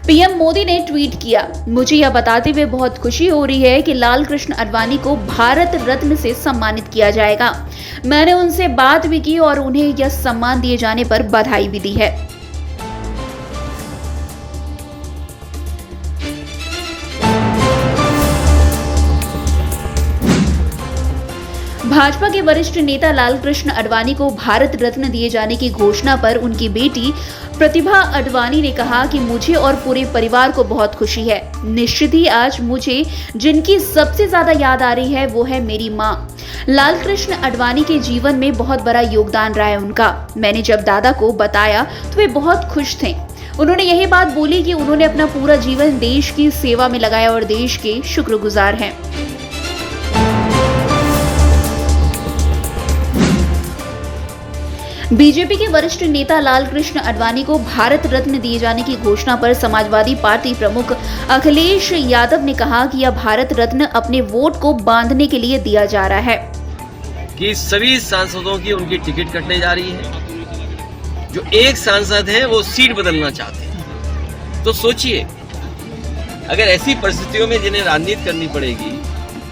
PM Modi ने tweet किया, मुझे यह बताते हुए बहुत खुशी हो रही है कि लाल कृष्ण आडवाणी को भारत रत्न से सम्मानित किया जाएगा। मैंने उनसे बात भी की और उन्हें यह सम्मान दिए जाने पर बधाई भी दी है। भाजपा के वरिष्ठ नेता लाल कृष्ण आडवाणी को भारत रत्न दिए जाने की घोषणा पर उनकी बेटी प्रतिभा आडवाणी ने कहा कि मुझे और पूरे परिवार को बहुत खुशी है। निश्चित ही आज मुझे जिनकी सबसे ज्यादा याद आ रही है वो है मेरी माँ। लाल कृष्ण आडवाणी के जीवन में बहुत बड़ा योगदान रहा है उनका। मैंने जब दादा को बताया तो वे बहुत खुश थे। उन्होंने यही बात बोली कि उन्होंने अपना पूरा जीवन देश की सेवा में लगाया और देश के शुक्रगुजार हैं। बीजेपी के वरिष्ठ नेता लाल कृष्ण आडवाणी को भारत रत्न दिए जाने की घोषणा पर समाजवादी पार्टी प्रमुख अखिलेश यादव ने कहा कि यह भारत रत्न अपने वोट को बांधने के लिए दिया जा रहा है कि सभी सांसदों की उनकी टिकट कटने जा रही है। जो एक सांसद है वो सीट बदलना चाहते हैं। तो सोचिए, अगर ऐसी परिस्थितियों में जिन्हें राजनीति करनी पड़ेगी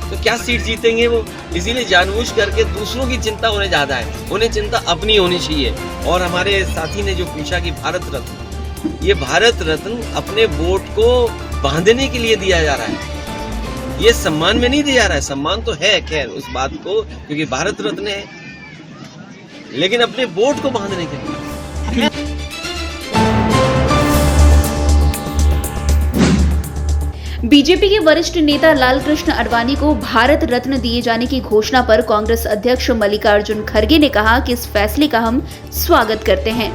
तो क्या सीट जीतेंगे वो? इसीलिए जानबूझ करके दूसरों की चिंता उन्हें ज्यादा है, उन्हें चिंता अपनी होनी चाहिए। और हमारे साथी ने जो पूछा कि भारत रत्न, ये भारत रत्न अपने वोट को बांधने के लिए दिया जा रहा है। ये सम्मान में नहीं दिया जा रहा है। सम्मान तो है खैर उस बात को, क्योंकि भारत रत्न है, लेकिन अपने वोट को बांधने के लिए। बीजेपी के वरिष्ठ नेता लाल कृष्ण आडवाणी को भारत रत्न दिए जाने की घोषणा पर कांग्रेस अध्यक्ष मल्लिकार्जुन खड़गे ने कहा कि इस फैसले का हम स्वागत करते हैं।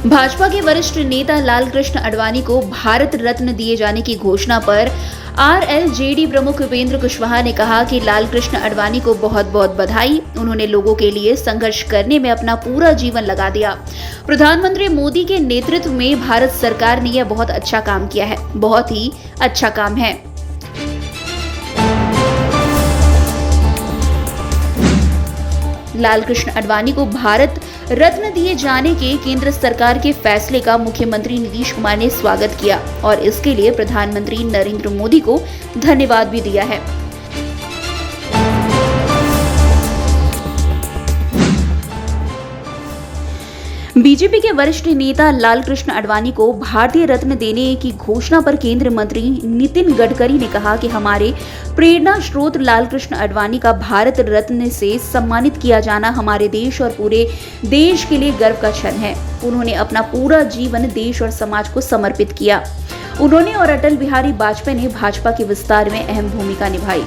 भाजपा के वरिष्ठ नेता लाल कृष्ण आडवाणी को भारत रत्न दिए जाने की घोषणा पर आरएलजेडी प्रमुख उपेंद्र कुशवाहा ने कहा कि लाल कृष्ण आडवाणी को बहुत बहुत बधाई। उन्होंने लोगों के लिए संघर्ष करने में अपना पूरा जीवन लगा दिया। प्रधानमंत्री मोदी के नेतृत्व में भारत सरकार ने यह बहुत अच्छा काम किया है, बहुत ही अच्छा काम है। लाल कृष्ण आडवाणी को भारत रत्न दिए जाने के केंद्र सरकार के फैसले का मुख्यमंत्री नीतीश कुमार ने स्वागत किया और इसके लिए प्रधानमंत्री नरेंद्र मोदी को धन्यवाद भी दिया है। बीजेपी के वरिष्ठ नेता लाल कृष्ण आडवाणी को भारतीय रत्न देने की घोषणा पर केंद्रीय मंत्री नितिन गडकरी ने कहा कि हमारे प्रेरणा स्रोत लाल कृष्ण आडवाणी का भारत रत्न से सम्मानित किया जाना हमारे देश और पूरे देश के लिए गर्व का क्षण है। उन्होंने अपना पूरा जीवन देश और समाज को समर्पित किया। उन्होंने और अटल बिहारी वाजपेयी ने भाजपा के विस्तार में अहम भूमिका निभाई।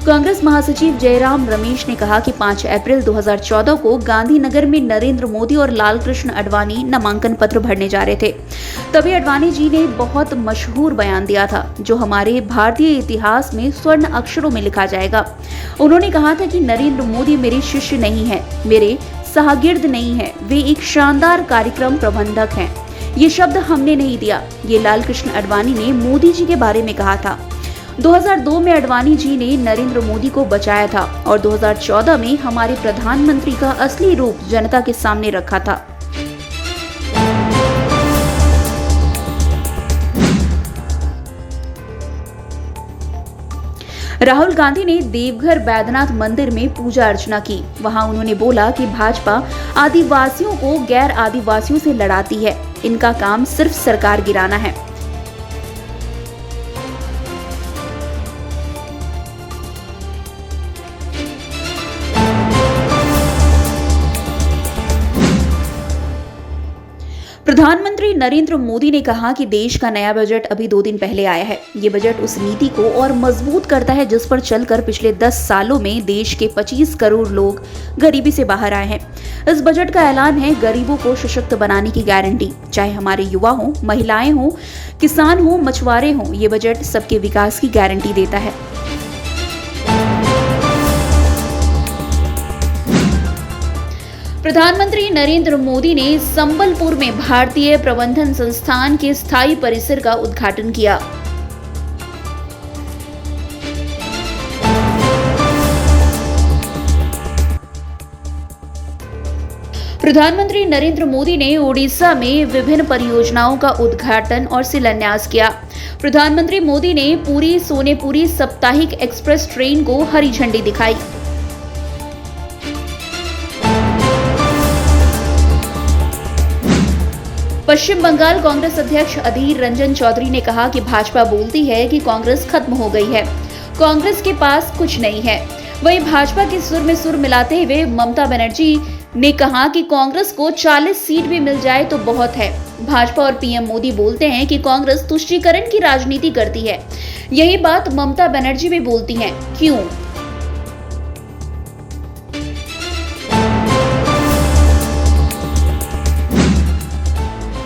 कांग्रेस महासचिव जयराम रमेश ने कहा कि 5 अप्रैल 2014 को गांधीनगर में नरेंद्र मोदी और लाल कृष्ण आडवाणी नामांकन पत्र भरने जा रहे थे। तभी आडवाणी जी ने बहुत मशहूर बयान दिया था जो हमारे भारतीय इतिहास में स्वर्ण अक्षरों में लिखा जाएगा। उन्होंने कहा था कि नरेंद्र मोदी मेरे शिष्य नहीं है, मेरे शागिर्द नहीं है, वे एक शानदार कार्यक्रम प्रबंधक हैं। ये शब्द हमने नहीं दिया, ये लाल कृष्ण आडवाणी ने मोदी जी के बारे में कहा था। 2002 में आडवाणी जी ने नरेंद्र मोदी को बचाया था और 2014 में हमारे प्रधानमंत्री का असली रूप जनता के सामने रखा था। राहुल गांधी ने देवघर बैद्यनाथ मंदिर में पूजा अर्चना की। वहां उन्होंने बोला कि भाजपा आदिवासियों को गैर आदिवासियों से लड़ाती है, इनका काम सिर्फ सरकार गिराना है। प्रधानमंत्री नरेंद्र मोदी ने कहा कि देश का नया बजट अभी 2 दिन पहले आया है। ये बजट उस नीति को और मजबूत करता है जिस पर चलकर पिछले 10 सालों में देश के 25 करोड़ लोग गरीबी से बाहर आए हैं। इस बजट का ऐलान है गरीबों को सशक्त बनाने की गारंटी। चाहे हमारे युवा हो, महिलाएं हो, किसान हो, मछुआरे हो, ये बजट सबके विकास की गारंटी देता है। प्रधानमंत्री नरेंद्र मोदी ने संबलपुर में भारतीय प्रबंधन संस्थान के स्थायी परिसर का उद्घाटन किया। प्रधानमंत्री नरेंद्र मोदी ने ओडिशा में विभिन्न परियोजनाओं का उद्घाटन और शिलान्यास किया। प्रधानमंत्री मोदी ने पुरी सोनेपुरी साप्ताहिक एक्सप्रेस ट्रेन को हरी झंडी दिखाई। पश्चिम बंगाल कांग्रेस अध्यक्ष अधीर रंजन चौधरी ने कहा कि भाजपा बोलती है कि कांग्रेस खत्म हो गई है, कांग्रेस के पास कुछ नहीं है। वहीं भाजपा के सुर में सुर मिलाते हुए ममता बनर्जी ने कहा कि कांग्रेस को 40 सीट भी मिल जाए तो बहुत है। भाजपा और पीएम मोदी बोलते हैं कि कांग्रेस तुष्टीकरण की राजनीति करती है। यही बात ममता बनर्जी भी बोलती हैं। क्यों?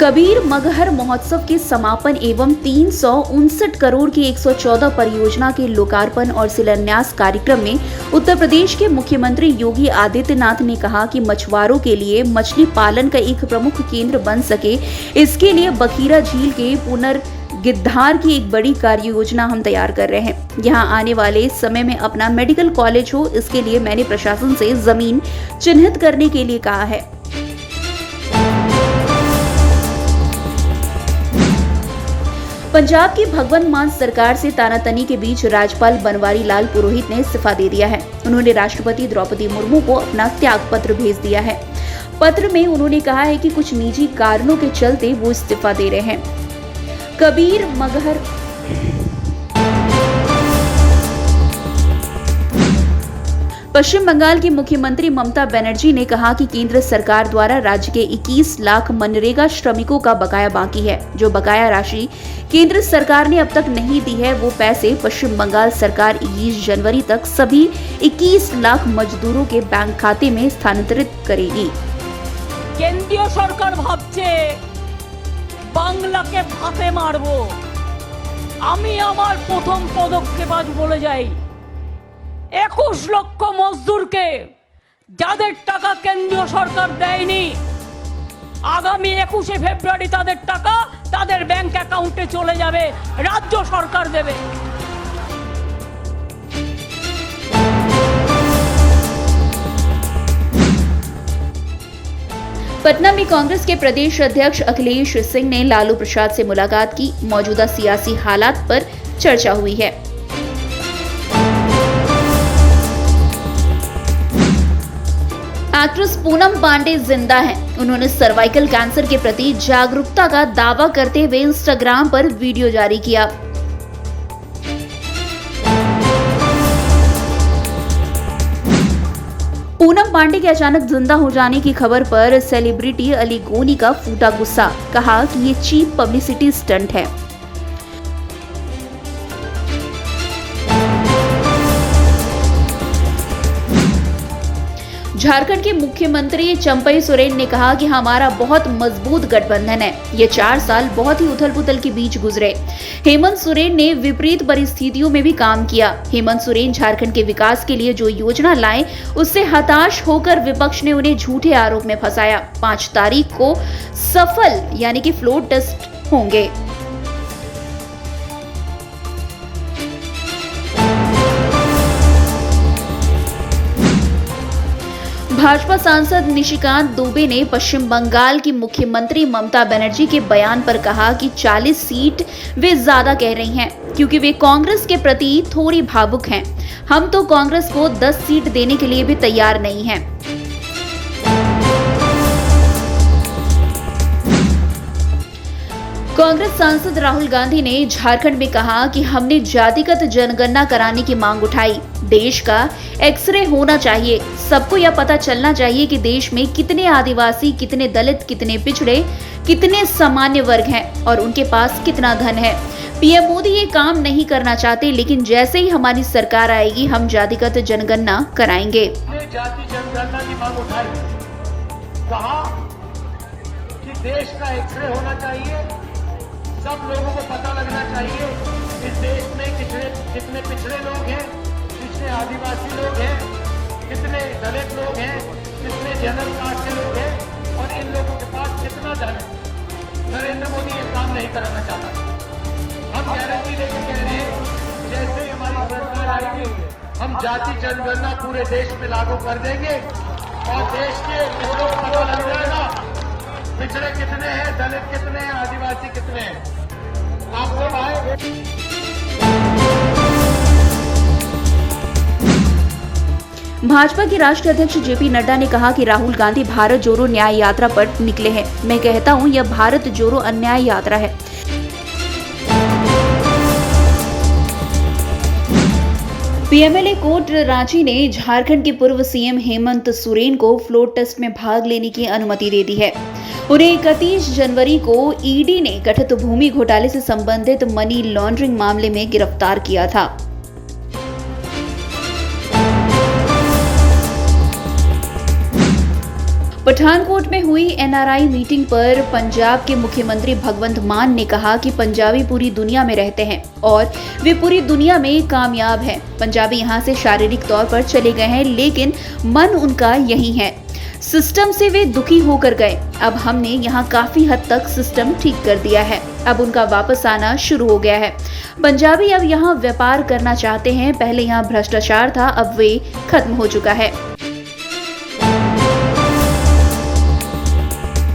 कबीर मगहर महोत्सव के समापन एवं 359 करोड़ की 114 परियोजना के लोकार्पण और शिलान्यास कार्यक्रम में उत्तर प्रदेश के मुख्यमंत्री योगी आदित्यनाथ ने कहा कि मछुआरों के लिए मछली पालन का एक प्रमुख केंद्र बन सके, इसके लिए बखीरा झील के पुनर्गिद्धार की एक बड़ी कार्य योजना हम तैयार कर रहे हैं। यहां आने वाले समय में अपना मेडिकल कॉलेज हो, इसके लिए मैंने प्रशासन से जमीन चिन्हित करने के लिए कहा है। पंजाब की भगवंत मान सरकार से तानातनी के बीच राज्यपाल बनवारी लाल पुरोहित ने इस्तीफा दे दिया है। उन्होंने राष्ट्रपति द्रौपदी मुर्मू को अपना त्याग पत्र भेज दिया है। पत्र में उन्होंने कहा है कि कुछ निजी कारणों के चलते वो इस्तीफा दे रहे हैं। कबीर मगहर पश्चिम बंगाल की मुख्यमंत्री ममता बनर्जी ने कहा कि केंद्र सरकार द्वारा राज्य के 21 लाख मनरेगा श्रमिकों का बकाया बाकी है। जो बकाया राशि केंद्र सरकार ने अब तक नहीं दी है, वो पैसे पश्चिम बंगाल सरकार 21 जनवरी तक सभी 21 लाख मजदूरों के बैंक खाते में स्थानांतरित करेगी। केंद्रीय सरकार भाबছে বাংলাকে ভাতে মারবো। আমি আমার প্রথম পদক্ষেপ আজ বলে যাই, 21 লক্ষ মজদুরকে যাদের টাকা কেন্দ্রীয় সরকার দেয়নি, আগামী 21শে ফেব্রুয়ারি তাদের টাকা তাদের ব্যাংক অ্যাকাউন্টে চলে যাবে, রাজ্য সরকার দেবে। पटना में कांग्रेस के प्रदेश अध्यक्ष अखिलेश सिंह ने लालू प्रसाद से मुलाकात की। मौजूदा सियासी हालात पर चर्चा हुई है। एक्ट्रेस पूनम पांडे जिंदा हैं। उन्होंने सर्वाइकल कैंसर के प्रति जागरूकता का दावा करते हुए इंस्टाग्राम पर वीडियो जारी किया। पूनम पांडे के अचानक जिंदा हो जाने की खबर पर सेलिब्रिटी अली गोनी का फूटा गुस्सा, कहा कि ये चीप पब्लिसिटी स्टंट है। झारखंड के मुख्यमंत्री चंपई सोरेन ने कहा कि हमारा बहुत मजबूत गठबंधन है। ये 4 साल बहुत ही उथल पुथल के बीच गुजरे। हेमंत सोरेन ने विपरीत परिस्थितियों में भी काम किया। हेमंत सोरेन झारखंड के विकास के लिए जो योजना लाए, उससे हताश होकर विपक्ष ने उन्हें झूठे आरोप में फंसाया। 5 तारीख को सफल यानी कि फ्लोर टेस्ट होंगे। भाजपा सांसद निशिकांत दुबे ने पश्चिम बंगाल की मुख्यमंत्री ममता बनर्जी के बयान पर कहा कि 40 सीट वे ज्यादा कह रही हैं, क्योंकि वे कांग्रेस के प्रति थोड़ी भावुक हैं। हम तो कांग्रेस को 10 सीट देने के लिए भी तैयार नहीं हैं। कांग्रेस सांसद राहुल गांधी ने झारखंड में कहा कि हमने जातिगत जनगणना कराने की मांग उठाई। देश का एक्सरे होना चाहिए। सबको यह पता चलना चाहिए कि देश में कितने आदिवासी, कितने दलित, कितने पिछड़े, कितने सामान्य वर्ग हैं और उनके पास कितना धन है। पीएम मोदी ये काम नहीं करना चाहते, लेकिन जैसे ही हमारी सरकार आएगी हम जातिगत जनगणना कराएंगे। जाति जनगणना की मांग उठाई, कहा कि देश का एक्सरे होना चाहिए, सब लोगों को पता लगना चाहिए इस देश में कितने पिछड़े लोग हैं, कितने आदिवासी लोग हैं, कितने दलित लोग हैं, कितने जनरल कास्ट के लोग हैं और इन लोगों के पास कितना धन है। नरेंद्र मोदी ये काम नहीं कराना चाहता। हम गारंटी लेकर कह रहे हैं, जैसे ही हमारी सरकार आएगी हम जाति जनगणना पूरे देश में लागू कर देंगे और देश के लोगों को पता लग जाएगा पिछड़े कितने हैं, दलित कितने हैं, आदिवासी कितने हैं। आप सब आए। भाजपा के राष्ट्रीय अध्यक्ष जेपी नड्डा ने कहा कि राहुल गांधी भारत जोड़ो न्याय यात्रा पर निकले हैं। मैं कहता हूं यह भारत जोड़ो अन्याय यात्रा है। पीएमएलए कोर्ट रांची ने झारखंड के पूर्व सीएम हेमंत सोरेन को फ्लोर टेस्ट में भाग लेने की अनुमति दे दी है। उन्हें 31 जनवरी को ईडी ने गठित भूमि घोटाले से संबंधित मनी लॉन्ड्रिंग मामले में गिरफ्तार किया था। पठानकोट में हुई एनआरआई मीटिंग पर पंजाब के मुख्यमंत्री भगवंत मान ने कहा कि पंजाबी पूरी दुनिया में रहते हैं और वे पूरी दुनिया में कामयाब हैं। पंजाबी यहां से शारीरिक तौर पर चले गए हैं, लेकिन मन उनका यही है। सिस्टम से वे दुखी होकर गए। अब हमने यहां काफी हद तक सिस्टम ठीक कर दिया है। अब उनका वापस आना शुरू हो गया है। पंजाबी अब यहां व्यापार करना चाहते हैं। पहले यहां भ्रष्टाचार था, अब वे खत्म हो चुका है।